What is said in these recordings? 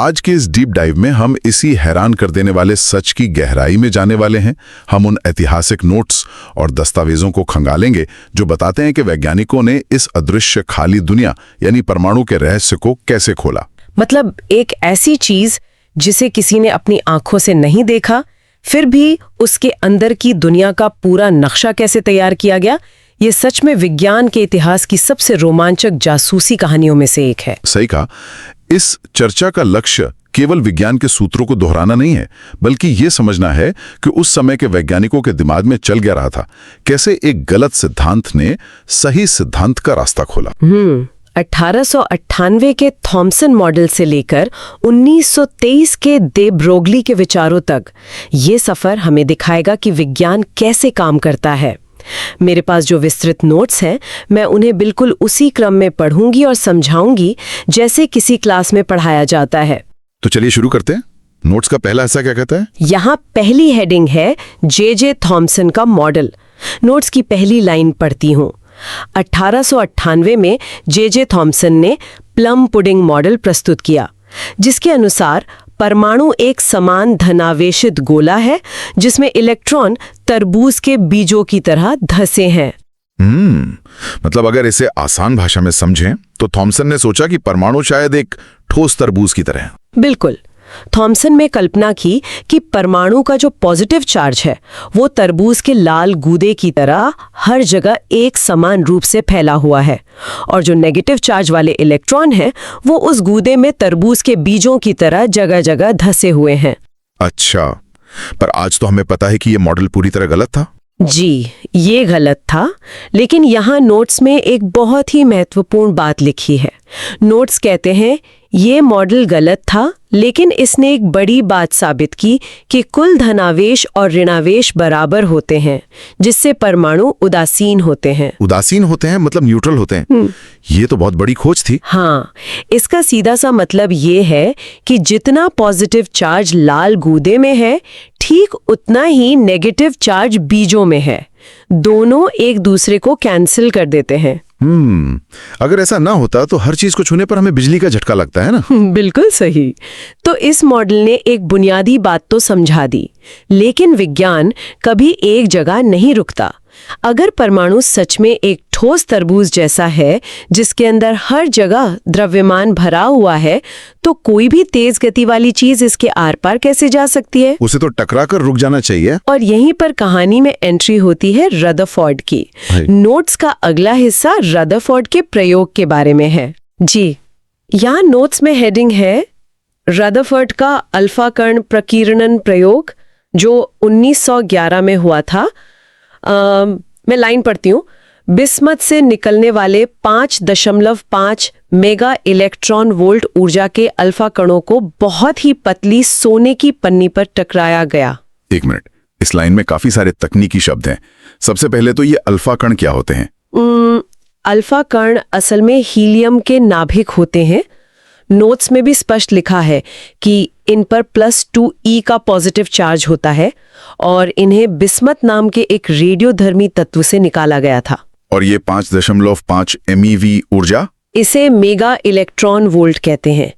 आज के इस डीप डाइव में हम इसी हैरान कर देने वाले सच की गहराई में जाने वाले हैं। हम उन ऐतिहासिक नोट्स और दस्तावेजों को खंगालेंगे जो बताते हैं कि वैज्ञानिकों ने इस अदृश्य खाली दुनिया यानी परमाणु के रहस्य को कैसे खोला। मतलब एक ऐसी चीज जिसे किसी ने अपनी आंखों से नहीं देखा, फिर भी उसके अंदर की दुनिया का पूरा नक्शा कैसे तैयार किया गया। ये सच में विज्ञान के इतिहास की सबसे रोमांचक जासूसी कहानियों में से एक है। सही कहा। इस चर्चा का लक्ष्य केवल विज्ञान के सूत्रों को दोहराना नहीं है, बल्कि ये समझना है कि उस समय के वैज्ञानिकों के दिमाग में चल क्या रहा था, कैसे एक गलत सिद्धांत ने सही सिद्धांत का रास्ता खोला। 1898 के थॉमसन मॉडल से लेकर 1923 के दे ब्रोगली के विचारों तक ये सफर हमें दिखाएगा कि विज्ञान कैसे काम करता है। मेरे पास जो विस्तृत नोट्स हैं, मैं उन्हें बिल्कुल उसी क्रम में पढ़ूंगी और समझाऊंगी जैसे किसी क्लास में पढ़ाया जाता है। तो चलिए शुरू करते हैं। नोट्स का पहला हिस्सा क्या कहता है? यहाँ पहली हेडिंग है जे थॉमसन का मॉडल। नोट्स की पहली लाइन पढ़ती हूँ। 1898 में जे थॉमसन ने प्लम पुडिंग मॉडल प्रस्तुत किया, जिसके अनुसार परमाणु एक समान धनावेशित गोला है जिसमें इलेक्ट्रॉन तरबूज के बीजों की तरह धसे हैं। मतलब अगर इसे आसान भाषा में समझें तो थॉमसन ने सोचा कि परमाणु शायद एक ठोस तरबूज की तरह है। बिल्कुल। थॉमसन ने कल्पना की कि परमाणु का जो पॉजिटिव चार्ज है वो तरबूज के लाल गूदे की तरह हर जगह एक समान रूप से फैला हुआ है, और जो नेगेटिव चार्ज वाले इलेक्ट्रॉन हैं वो उस गूदे में तरबूज के बीजों की तरह जगह जगह धसे हुए हैं। अच्छा, पर आज तो हमें पता है कि ये मॉडल पूरी तरह गलत था। जी, ये गलत था, लेकिन यहाँ नोट्स में एक बहुत ही महत्वपूर्ण बात लिखी है। नोट्स कहते हैं ये मॉडल गलत था, लेकिन इसने एक बड़ी बात साबित की कि कुल धनावेश और ऋणावेश बराबर होते हैं, जिससे परमाणु उदासीन होते हैं। उदासीन होते हैं मतलब न्यूट्रल होते हैं। ये तो बहुत बड़ी खोज थी। हाँ, इसका सीधा सा मतलब ये है कि जितना पॉजिटिव चार्ज लाल गूदे में है, ठीक उतना ही नेगेटिव चार्ज बीजों में है। दोनों एक दूसरे को कैंसिल कर देते हैं। अगर ऐसा ना होता तो हर चीज को छूने पर हमें बिजली का झटका लगता है ना। बिल्कुल सही। तो इस मॉडल ने एक बुनियादी बात तो समझा दी, लेकिन विज्ञान कभी एक जगह नहीं रुकता। अगर परमाणु सच में एक ठोस तरबूज जैसा है जिसके अंदर हर जगह द्रव्यमान भरा हुआ है, तो कोई भी तेज गति वाली चीज इसके आर पार कैसे जा सकती है? उसे तो टकरा कर रुक जाना चाहिए। और यहीं पर कहानी में एंट्री होती है रदरफोर्ड की। नोट्स का अगला हिस्सा रदरफोर्ड के प्रयोग के बारे में है। जी, यहाँ नोट्स में हेडिंग है रदरफोर्ड का अल्फा कण प्रकीर्णन प्रयोग, जो 1911 में हुआ था। मैं लाइन पढ़ती हूँ। बिस्मथ से निकलने वाले 5.5 मेगा इलेक्ट्रॉन वोल्ट ऊर्जा के अल्फा कणों को बहुत ही पतली सोने की पन्नी पर टकराया गया। एक मिनट, इस लाइन में काफी सारे तकनीकी शब्द हैं। सबसे पहले तो ये अल्फा कण क्या होते हैं? अल्फा कण असल में हीलियम के नाभिक होते हैं। नोट्स में भी स्पष्ट लिखा है कि इन पर +2e का पॉजिटिव चार्ज होता है और इन्हें बिस्मथ नाम के एक रेडियोधर्मी तत्व से निकाला गया था। और ये 5.5 MeV ऊर्जा, इसे मेगा इलेक्ट्रॉन वोल्ट कहते हैं।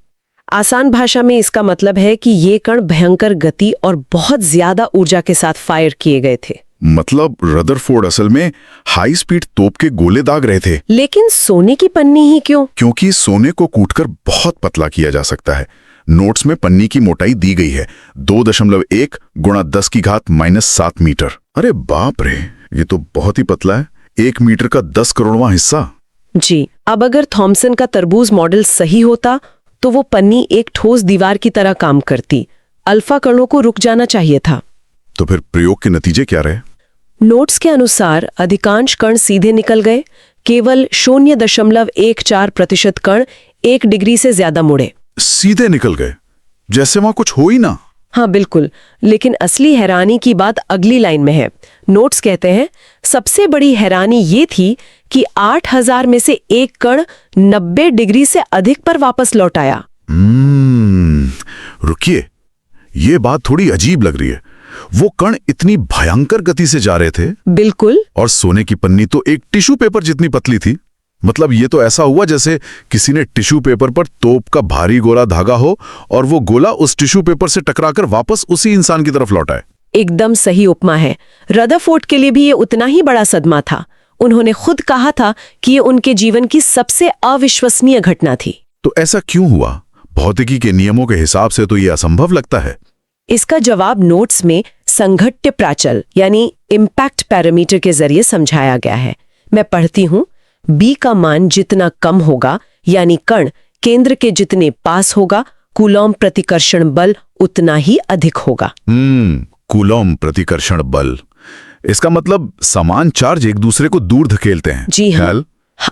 आसान भाषा में इसका मतलब है कि ये कण भयंकर गति और बहुत ज्यादा ऊर्जा के साथ फायर किए गए थे। मतलब रदरफोर्ड असल में हाई स्पीड तोप के गोले दाग रहे थे। लेकिन सोने की पन्नी ही क्यों? क्योंकि सोने को कूटकर बहुत पतला किया जा सकता है। नोट्स में पन्नी की मोटाई दी गई है 2.1 × 10⁻⁻7 मीटर। अरे बाप रे, ये तो बहुत ही पतला है। 1 मीटर का 10 करोड़वां हिस्सा। जी, अब अगर थॉमसन का तरबूज मॉडल सही होता तो वो पन्नी एक ठोस दीवार की तरह काम करती। अल्फा कणों को रुक जाना चाहिए था। तो फिर प्रयोग के नतीजे क्या रहे? नोट्स के अनुसार अधिकांश कण सीधे निकल गए। केवल 0.14% कण 1 डिग्री से ज्यादा मुड़े। सीधे निकल गए, जैसे वहां कुछ हो ही ना। हाँ बिल्कुल, लेकिन असली हैरानी की बात अगली लाइन में है। नोट्स कहते हैं सबसे बड़ी हैरानी ये थी कि 8000 में से एक कण 90 डिग्री से अधिक पर वापस लौट आया। रुकिए, ये बात थोड़ी अजीब लग रही है। वो कण इतनी भयंकर गति से जा रहे थे। बिल्कुल। और सोने की पन्नी तो एक टिश्यू पेपर जितनी पतली थी। मतलब ये तो ऐसा हुआ जैसे किसी ने टिश्यू पेपर पर तोप का भारी गोला धागा हो और वो गोला उस टिश्यू पेपर से टकराकर वापस उसी इंसान की तरफ लौटा है। एकदम सही उपमा है। रदरफोर्ड के लिए भी ये उतना ही बड़ा सदमा था। उन्होंने खुद कहा था कि ये उनके जीवन की सबसे अविश्वसनीय घटना थी। तो ऐसा क्यों हुआ? भौतिकी के नियमों के हिसाब से तो ये असंभव लगता है। इसका जवाब नोट्स में संघट्य प्राचल यानी इम्पैक्ट पैरामीटर के जरिए समझाया गया है। मैं पढ़ती हूं, बी का मान जितना कम होगा यानी कण केंद्र के जितने पास होगा, कूलॉम प्रतिकर्षण बल उतना ही अधिक होगा। कूलॉम प्रतिकर्षण बल, इसका मतलब समान चार्ज एक दूसरे को दूर धकेलते हैं। जी हाँ।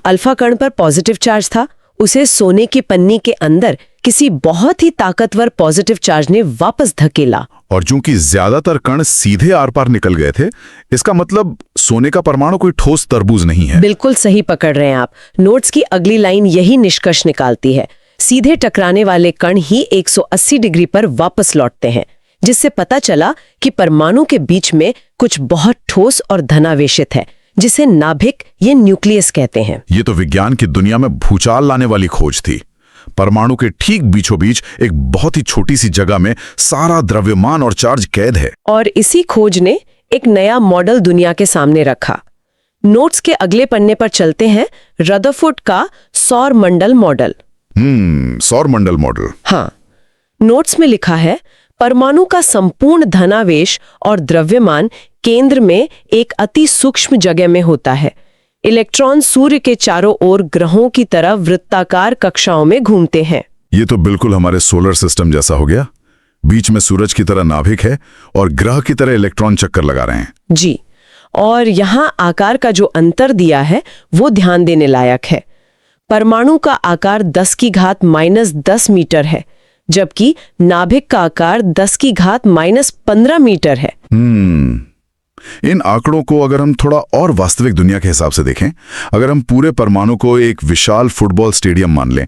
अल्फा कण पर पॉजिटिव चार्ज था, उसे सोने की पन्नी के अंदर किसी बहुत ही ताकतवर पॉजिटिव चार्ज ने वापस धकेला। और चूंकि ज्यादातर कण सीधे आर पार निकल गए थे, इसका मतलब सोने का परमाणु कोई ठोस तरबूज नहीं है। बिल्कुल सही पकड़ रहे हैं आप। नोट्स की अगली लाइन यही निष्कर्ष निकालती है। सीधे टकराने वाले कण ही 180 डिग्री पर वापस लौटते हैं, जिससे पता चला कि परमाणु के बीच में कुछ बहुत ठोस और धनावेशित है, जिसे नाभिक या न्यूक्लियस कहते हैं। ये तो विज्ञान की दुनिया में भूचाल लाने वाली खोज थी। परमाणु के ठीक बीचों बीच एक बहुत ही छोटी सी जगह में सारा द्रव्यमान और चार्ज कैद है। और इसी खोज ने एक नया मॉडल दुनिया के सामने रखा। नोट्स के अगले पन्ने पर चलते हैं, रदरफोर्ड का सौर मंडल मॉडल। सौर मंडल मॉडल। हाँ, नोट्स में लिखा है, परमाणु का संपूर्ण धनावेश और द्रव्यमान केंद्र में एक अति सूक्ष्म जगह में होता है। इलेक्ट्रॉन सूर्य के चारों ओर ग्रहों की तरह वृत्ताकार कक्षाओं में घूमते हैं। ये तो बिल्कुल हमारे सोलर सिस्टम जैसा हो गया। बीच में सूरज की तरह नाभिक है और ग्रह की तरह इलेक्ट्रॉन चक्कर लगा रहे हैं। जी, और यहाँ आकार का जो अंतर दिया है वो ध्यान देने लायक है। परमाणु का आकार 10⁻⁻10 मीटर है, जबकि नाभिक का आकार 10⁻⁻15 मीटर है। इन आंकड़ों को अगर हम थोड़ा और वास्तविक दुनिया के हिसाब से देखें, अगर हम पूरे परमाणु को एक विशाल फुटबॉल स्टेडियम मान लें,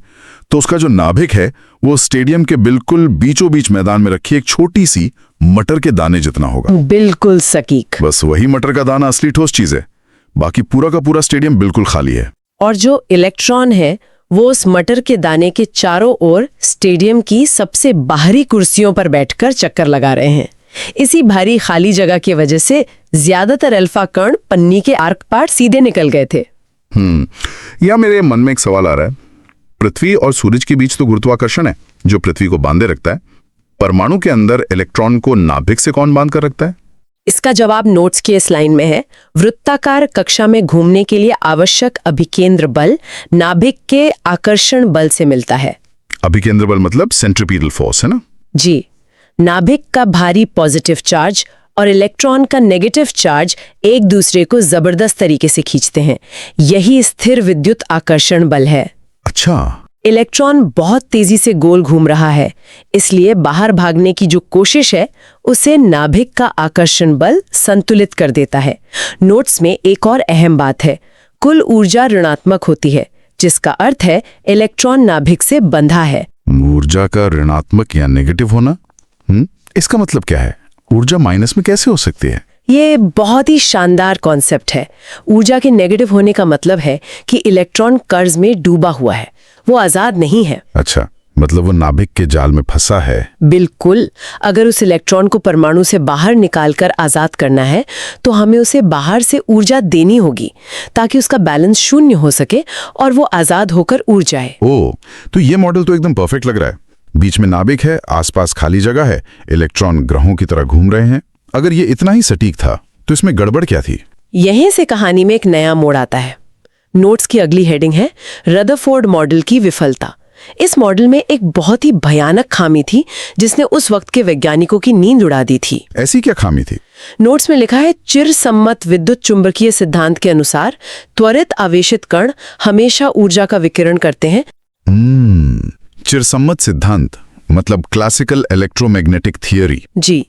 तो उसका जो नाभिक है वो स्टेडियम के बिल्कुल बीचों बीच मैदान में रखी एक छोटी सी मटर के दाने जितना होगा। बिल्कुल सटीक। बस वही मटर का दाना असली ठोस चीज है, बाकी पूरा का पूरा स्टेडियम बिल्कुल खाली है। और जो इलेक्ट्रॉन है वो उस मटर के दाने के चारों ओर स्टेडियम की सबसे बाहरी कुर्सियों पर बैठकर चक्कर लगा रहे हैं। इसी भारी खाली जगह की वजह से ज्यादातर अल्फा कण पन्नी के आर्क पार सीधे निकल गए थे। या मेरे मन में एक सवाल आ रहा है, पृथ्वी और सूरज के बीच तो गुरुत्वाकर्षण है जो पृथ्वी को बांधे रखता है। परमाणु के अंदर इलेक्ट्रॉन को नाभिक से कौन बांध कर रखता है? इसका जवाब नोट्स की इस लाइन में है। वृत्ताकार कक्षा में घूमने के लिए आवश्यक अभिकेंद्र बल नाभिक के आकर्षण बल से मिलता है। अभिकेंद्र बल मतलब सेंट्रीपीटल फोर्स है ना? जी, नाभिक का भारी पॉजिटिव चार्ज और इलेक्ट्रॉन का नेगेटिव चार्ज एक दूसरे को जबरदस्त तरीके से खींचते हैं। यही स्थिर विद्युत आकर्षण बल है। अच्छा। इलेक्ट्रॉन बहुत तेजी से गोल घूम रहा है, इसलिए बाहर भागने की जो कोशिश है उसे नाभिक का आकर्षण बल संतुलित कर देता है। नोट्स में एक और अहम बात है, कुल ऊर्जा ऋणात्मक होती है, जिसका अर्थ है इलेक्ट्रॉन नाभिक से बंधा है। ऊर्जा का ऋणात्मक या नेगेटिव होना, इसका मतलब क्या है? ऊर्जा माइनस में कैसे हो सकती है? ये बहुत ही शानदार कॉन्सेप्ट है। ऊर्जा के नेगेटिव होने का मतलब है कि इलेक्ट्रॉन कर्ज में डूबा हुआ है, वो आजाद नहीं है। अच्छा, मतलब वो नाभिक के जाल में फंसा है। बिल्कुल। अगर उस इलेक्ट्रॉन को परमाणु से बाहर निकालकर आजाद करना है तो हमें उसे बाहर से ऊर्जा देनी होगी ताकि उसका बैलेंस शून्य हो सके और वो आजाद होकर उड़ जाए। ओह, तो ये मॉडल तो एकदम परफेक्ट लग रहा है। बीच में नाभिक है, आसपास खाली जगह है, इलेक्ट्रॉन ग्रहों की तरह घूम रहे हैं। अगर ये इतना ही सटीक था तो इसमें गड़बड़ क्या थी? यहीं से कहानी में एक नया मोड़ आता है। नोट्स की अगली हेडिंग है रदरफोर्ड मॉडल की विफलता। इस मॉडल में एक बहुत ही भयानक खामी थी जिसने उस वक्त के वैज्ञानिकों की नींद उड़ा दी थी। ऐसी क्या खामी थी? नोट्स में लिखा है, चिरसम्मत विद्युत चुंबकीय सिद्धांत के अनुसार त्वरित आवेशित कण हमेशा ऊर्जा का विकिरण करते हैं। चिरसम्मत सिद्धांत मतलब क्लासिकल इलेक्ट्रोमैग्नेटिक थियरी। जी,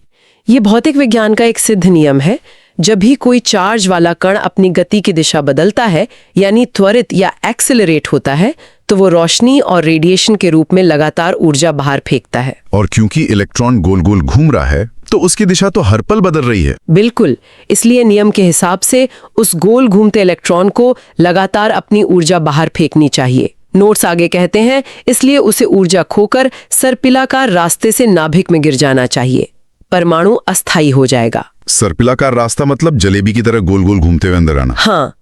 ये भौतिक विज्ञान का एक सिद्ध नियम है। जब भी कोई चार्ज वाला कण अपनी गति की दिशा बदलता है, यानी त्वरित या एक्सेलरेट होता है, तो वो रोशनी और रेडिएशन के रूप में लगातार ऊर्जा बाहर फेंकता है। और क्योंकि इलेक्ट्रॉन गोल गोल घूम रहा है तो उसकी दिशा तो हर पल बदल रही है। बिल्कुल, इसलिए नियम के हिसाब से उस गोल घूमते इलेक्ट्रॉन को लगातार अपनी ऊर्जा बाहर फेंकनी चाहिए। नोट्स आगे कहते हैं, इसलिए उसे ऊर्जा खोकर सर्पिलाकार रास्ते से नाभिक में गिर जाना चाहिए। परमाणु अस्थायी हो जाएगा। सर्पिलाकार रास्ता मतलब जलेबी की तरह गोल गोल घूमते हुए अंदर आना। हाँ,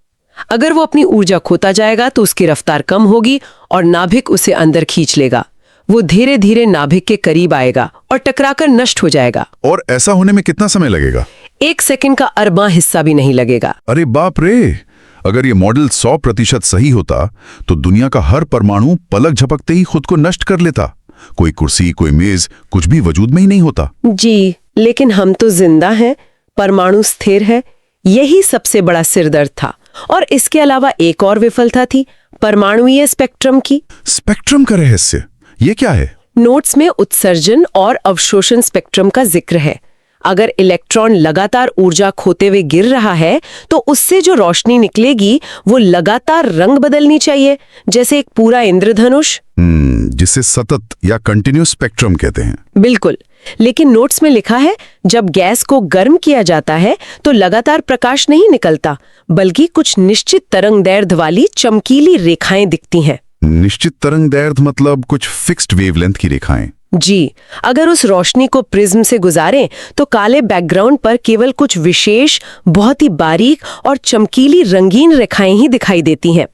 अगर वो अपनी ऊर्जा खोता जाएगा तो उसकी रफ्तार कम होगी और नाभिक उसे अंदर खींच लेगा। वो धीरे धीरे नाभिक के करीब आएगा और टकराकर नष्ट हो जाएगा। और ऐसा होने में कितना समय लगेगा? 1 सेकंड का अरबा हिस्सा भी नहीं लगेगा। अरे बाप रे! अगर ये मॉडल 100% सही होता तो दुनिया का हर परमाणु पलक झपकते ही खुद को नष्ट कर लेता। कोई कुर्सी, कोई मेज, कुछ भी वजूद में ही नहीं होता। जी, लेकिन हम तो जिंदा हैं, परमाणु स्थिर है। यही सबसे बड़ा सिरदर्द था। और इसके अलावा एक और विफलता थी, परमाणुीय स्पेक्ट्रम की। स्पेक्ट्रम का रहस्य ये क्या है? नोट्स में उत्सर्जन और अवशोषण स्पेक्ट्रम का जिक्र है। अगर इलेक्ट्रॉन लगातार ऊर्जा खोते हुए गिर रहा है तो उससे जो रोशनी निकलेगी वो लगातार रंग बदलनी चाहिए, जैसे एक पूरा इंद्रधनुष। जिसे सतत या कंटिन्यूस स्पेक्ट्रम कहते हैं। बिल्कुल, लेकिन नोट्स में लिखा है जब गैस को गर्म किया जाता है तो लगातार प्रकाश नहीं निकलता, बल्कि कुछ निश्चित तरंगदैर्घ्य वाली चमकीली रेखाएं दिखती हैं। निश्चित तरंगदैर्घ्य मतलब कुछ फिक्स्ड वेवलेंथ की रेखाएं। जी, अगर उस रोशनी को प्रिज्म से गुजारें तो काले बैकग्राउंड पर केवल कुछ विशेष, बहुत ही बारीक और चमकीली रंगीन रेखाएं ही दिखाई देती हैं।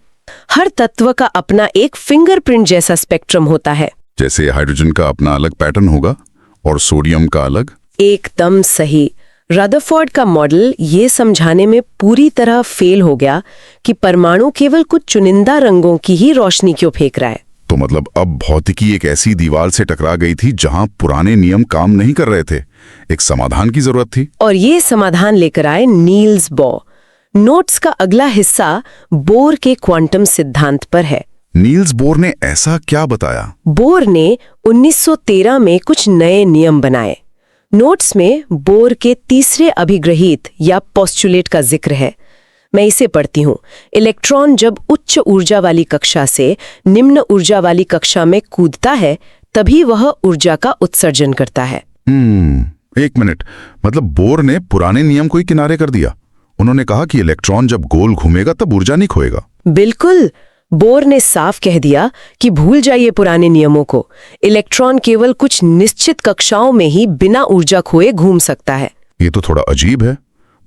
हर तत्व का अपना एक फिंगरप्रिंट जैसा स्पेक्ट्रम होता है। जैसे हाइड्रोजन का अपना अलग पैटर्न होगा और सोडियम का अलग। एकदम सही। रदरफोर्ड का मॉडल ये समझाने में पूरी तरह फेल हो गया कि परमाणु केवल कुछ चुनिंदा रंगों की ही रोशनी क्यों फेंक रहा है। तो मतलब अब भौतिकी एक ऐसी दीवार से टकरा गई थी जहां पुराने नियम काम नहीं कर रहे थे। एक समाधान की जरूरत थी। और ये समाधान लेकर आए नील्स बोर। नोट्स का अगला हिस्सा बोर के क्वांटम सिद्धांत पर है। नील्स बोर ने ऐसा क्या बताया? बोर ने 1913 में कुछ नए नियम बनाए। नोट्स में बोर के तीसरे अभिग्रहित या पोस्टुलेट का जिक्र है। मैं इसे पढ़ती हूँ। इलेक्ट्रॉन जब उच्च ऊर्जा वाली कक्षा से निम्न ऊर्जा वाली कक्षा में कूदता है तभी वह ऊर्जा का उत्सर्जन करता है। एक मिनट, मतलब बोर ने पुराने नियम को ही किनारे कर दिया। उन्होंने कहा कि इलेक्ट्रॉन जब गोल घूमेगा तब ऊर्जा नहीं खोएगा। बिल्कुल, बोर ने साफ कह दिया कि भूल जाइए पुराने नियमों को। इलेक्ट्रॉन केवल कुछ निश्चित कक्षाओं में ही बिना ऊर्जा खोए घूम सकता है। ये तो थोड़ा अजीब है।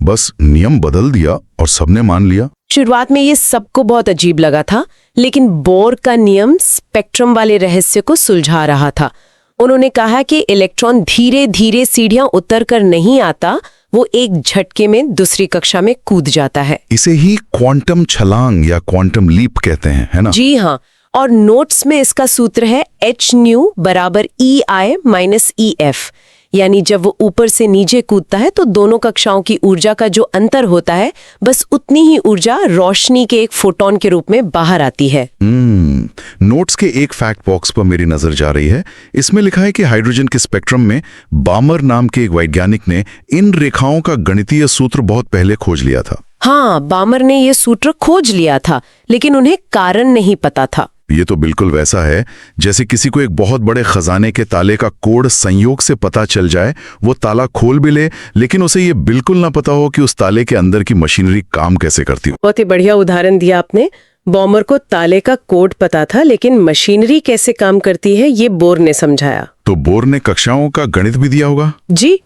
बस नियम बदल दिया और सबने मान लिया। शुरुआत में ये सबको बहुत अजीब लगा था, लेकिन बोर का नियम स्पेक्ट्रम वाले रहस्य को सुलझा रहा था। उन्होंने कहा कि इलेक्ट्रॉन धीरे धीरे सीढ़ियां उतर कर नहीं आता, वो एक झटके में दूसरी कक्षा में कूद जाता है। इसे ही क्वांटम छलांग या क्वांटम लीप कहते हैं, है ना? जी हाँ, और नोट्स में इसका सूत्र है hν बराबर EI माइनस EF। यानी जब वो ऊपर से नीचे कूदता है तो दोनों कक्षाओं की ऊर्जा का जो अंतर होता है, बस उतनी ही ऊर्जा रोशनी के एक फोटोन के रूप में बाहर आती है। नोट्स के एक फैक्ट बॉक्स पर मेरी नजर जा रही है। इसमें लिखा है कि हाइड्रोजन के स्पेक्ट्रम में बामर नाम के एक वैज्ञानिक ने इन रेखाओं का गणितीय सूत्र बहुत पहले खोज लिया था। हाँ, बामर ने ये सूत्र खोज लिया था, लेकिन उन्हें कारण नहीं पता था। ये तो बिल्कुल वैसा है जैसे किसी को एक बहुत बड़े खजाने के ताले का कोड संयोग से पता चल जाए, वो ताला खोल भी ले, लेकिन उसे ये बिल्कुल ना पता हो कि उस ताले के अंदर की मशीनरी काम कैसे करती हो। बहुत ही बढ़िया उदाहरण दिया आपने। बॉमर को ताले का कोड पता था, लेकिन मशीनरी कैसे काम करती है ये बोर ने समझाया। तो बोर ने कक्षाओं का गणित भी दिया होगा? जी,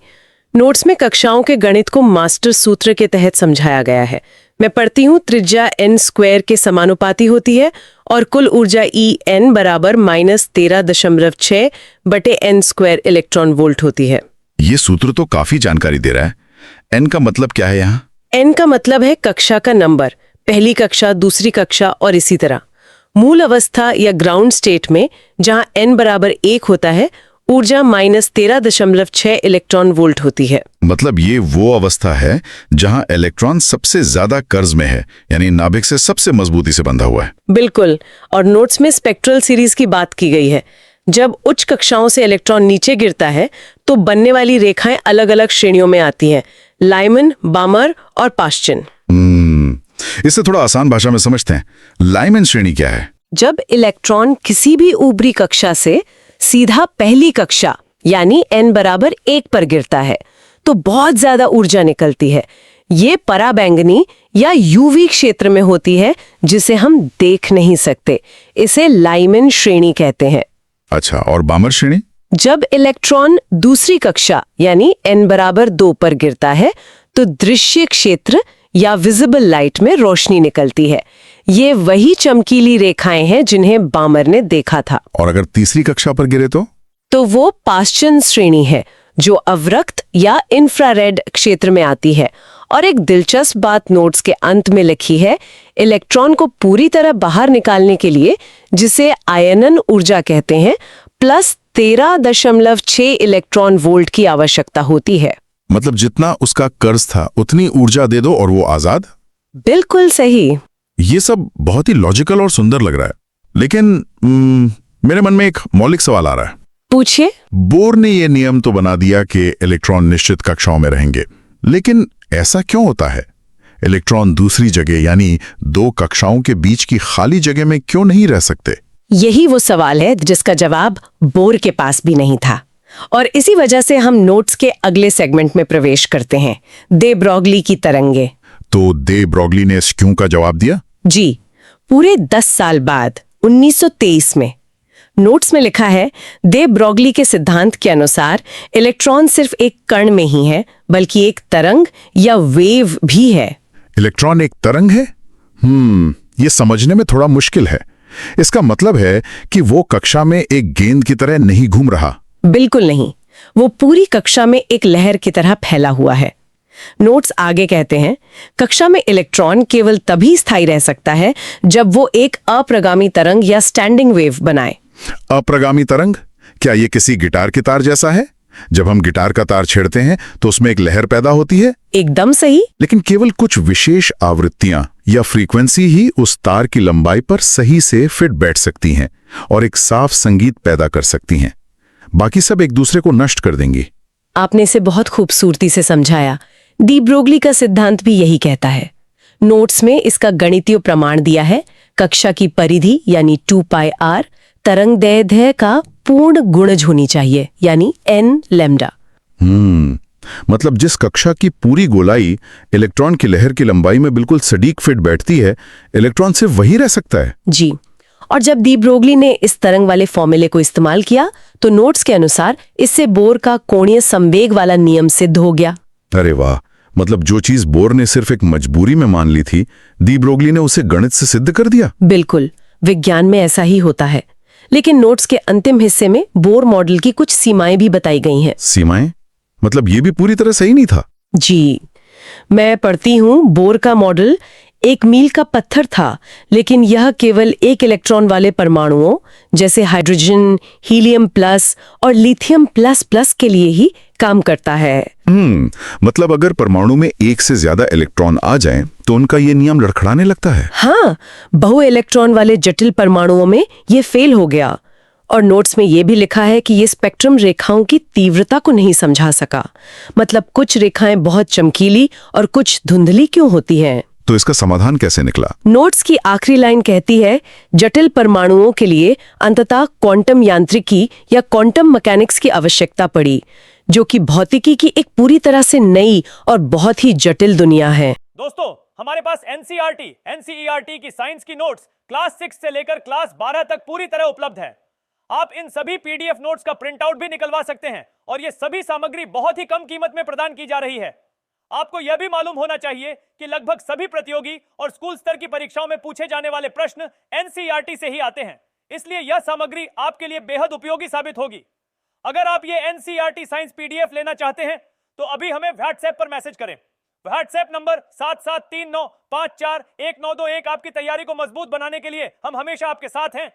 नोट्स में कक्षाओं के गणित को मास्टर सूत्र के तहत समझाया गया है। मैं पढ़ती हूँ। त्रिज्या n² के समानुपाती होती है और कुल ऊर्जा En बराबर -13.6 बटे n² इलेक्ट्रॉन वोल्ट होती है। ये सूत्र तो काफी जानकारी दे रहा है। n का मतलब क्या है यहाँ? n का मतलब है कक्षा का नंबर, पहली कक्षा, दूसरी कक्षा और इसी तरह। मूल अवस्था या ग्राउंड स्टेट में जहाँ n बराबर 1 होता है, ऊर्जा -13.6 इलेक्ट्रॉन वोल्ट होती है। मतलब ये वो अवस्था है जहां इलेक्ट्रॉन सबसे ज्यादा कर्ज में है, यानी नाभिक से सबसे मजबूती से बंधा हुआ है। बिल्कुल, और नोट्स में स्पेक्ट्रल सीरीज की बात की गई है। जब उच्च कक्षाओं से इलेक्ट्रॉन नीचे गिरता है तो बनने वाली रेखाएं अलग अलग श्रेणियों में आती हैं, लाइमन, बामर और पाश्चन। इससे थोड़ा आसान भाषा में समझते हैं, लाइमन श्रेणी क्या है? जब इलेक्ट्रॉन किसी भी ऊपरी कक्षा से सीधा पहली कक्षा यानी n बराबर 1 पर गिरता है तो बहुत ज्यादा ऊर्जा निकलती है। ये पराबैंगनी या यूवी क्षेत्र में होती है जिसे हम देख नहीं सकते। इसे लाइमन श्रेणी कहते हैं। अच्छा, और बामर श्रेणी? जब इलेक्ट्रॉन दूसरी कक्षा यानी n बराबर 2 पर गिरता है तो दृश्य क्षेत्र या विजिबल लाइट में रोशनी निकलती है। ये वही चमकीली रेखाएं हैं जिन्हें बामर ने देखा था। और अगर तीसरी कक्षा पर गिरे तो वो पाश्चन श्रेणी है जो अवरक्त या इंफ्रारेड क्षेत्र में आती है। और एक दिलचस्प बात नोट्स के अंत में लिखी है, इलेक्ट्रॉन को पूरी तरह बाहर निकालने के लिए, जिसे आयनन ऊर्जा कहते हैं, प्लस 13.6 इलेक्ट्रॉन वोल्ट की आवश्यकता होती है। मतलब जितना उसका कर्ज था उतनी ऊर्जा दे दो और वो आजाद? बिल्कुल सही। ये सब बहुत ही लॉजिकल और सुंदर लग रहा है, लेकिन मेरे मन में एक मौलिक सवाल आ रहा है। पूछिए। बोर ने ये नियम तो बना दिया कि इलेक्ट्रॉन निश्चित कक्षाओं में रहेंगे, लेकिन ऐसा क्यों होता है? इलेक्ट्रॉन दूसरी जगह यानी 2 कक्षाओं के बीच की खाली जगह में क्यों नहीं रह सकते? यही वो सवाल है जिसका जवाब बोर के पास भी नहीं था। और इसी वजह से हम नोट्स के अगले सेगमेंट में प्रवेश करते हैं, दे ब्रॉगली की तरंगे। तो दे ब्रॉगली ने इस क्यों का जवाब दिया? जी, पूरे 10 साल बाद 1923 में। नोट्स में लिखा है, दे ब्रॉगली के सिद्धांत के अनुसार इलेक्ट्रॉन सिर्फ एक कण में ही है, बल्कि एक तरंग या वेव भी है। इलेक्ट्रॉन एक तरंग है? ये समझने में थोड़ा मुश्किल है। इसका मतलब है कि वो कक्षा में एक गेंद की तरह नहीं घूम रहा? बिल्कुल नहीं, वो पूरी कक्षा में एक लहर की तरह फैला हुआ है। नोट्स आगे कहते हैं, कक्षा में इलेक्ट्रॉन केवल तभी स्थायी रह सकता है जब वो एक अप्रगामी तरंग या स्टैंडिंग वेव बनाए। अप्रगामी तरंग? क्या ये किसी गिटार के तार जैसा है? जब हम गिटार का तार छेड़ते हैं तो उसमें एक लहर पैदा होती है? एकदम सही। लेकिन केवल कुछ विशेष आवृत्तियां या फ्रीक्वेंसी ही उस तार की लंबाई पर सही से फिट बैठ सकती हैं और एक साफ संगीत पैदा कर सकती हैं। बाकी सब एक दूसरे को नष्ट कर देंगी। आपने इसे बहुत खूबसूरती से समझाया। डी ब्रोगली का सिद्धांत भी यही कहता है। नोट्स में इसका गणितीय प्रमाण दिया है, कक्षा की परिधि यानी 2πr तरंग दैर्ध्य का पूर्ण गुणज होनी चाहिए, यानी n लैम्डा। मतलब जिस कक्षा की पूरी गोलाई इलेक्ट्रॉन की लहर की लंबाई में बिल्कुल सटीक फिट बैठती है, इलेक्ट्रॉन सिर्फ वही रह सकता है। जी, और जब डी ब्रोगली ने इस तरंग वाले फॉर्मूले को इस्तेमाल किया तो नोट्स के अनुसार इससे बोर का कोणीय संवेग वाला नियम सिद्ध हो गया। अरे वाह, मतलब जो चीज बोर ने सिर्फ एक मजबूरी में मान ली थी, डी ब्रोगली ने उसे गणित से सिद्ध कर दिया। बिल्कुल, विज्ञान में ऐसा ही होता है। लेकिन नोट्स के अंतिम हिस्से में बोर मॉडल की कुछ सीमाएं भी बताई गई हैं। सीमाएं? मतलब ये भी पूरी तरह सही नहीं था? जी, मैं पढ़ती हूँ, बोर का मॉडल एक मील का पत्थर था, लेकिन यह केवल एक इलेक्ट्रॉन वाले परमाणुओं जैसे हाइड्रोजन, हीलियम प्लस और लिथियम प्लस प्लस के लिए ही काम करता है। मतलब अगर परमाणु में एक से ज्यादा इलेक्ट्रॉन आ जाएं, तो उनका ये नियम लड़खड़ाने लगता है। हाँ, बहु इलेक्ट्रॉन वाले जटिल परमाणुओं में ये फेल हो गया। और नोट्स में ये भी लिखा है कि ये स्पेक्ट्रम रेखाओं की तीव्रता को नहीं समझा सका। मतलब कुछ रेखाएं बहुत चमकीली और कुछ धुंधली क्यों होती हैं। तो इसका समाधान कैसे निकला? नोट्स की आखिरी लाइन कहती है, जटिल परमाणुओं के लिए अंततः क्वांटम यांत्रिकी या क्वांटम मैकेनिक्स की आवश्यकता पड़ी, जो कि भौतिकी की एक पूरी तरह से नई और बहुत ही जटिल दुनिया है। दोस्तों, हमारे पास एनसीईआरटी की साइंस की नोट्स क्लास 6 से लेकर क्लास 12 तक पूरी तरह उपलब्ध है। आप इन सभी पीडीएफ नोट्स का प्रिंट आउट भी निकलवा सकते हैं और ये सभी सामग्री बहुत ही कम कीमत में प्रदान की जा रही है। आपको यह भी मालूम होना चाहिए कि लगभग सभी प्रतियोगी और स्कूल स्तर की परीक्षाओं में पूछे जाने वाले प्रश्न एनसीईआरटी से ही आते हैं, इसलिए यह सामग्री आपके लिए बेहद उपयोगी साबित होगी। अगर आप ये एनसीईआरटी साइंस पीडीएफ लेना चाहते हैं तो अभी हमें व्हाट्सएप पर मैसेज करें। WhatsApp number 7739541921। आपकी तैयारी को मजबूत बनाने के लिए हम हमेशा आपके साथ हैं।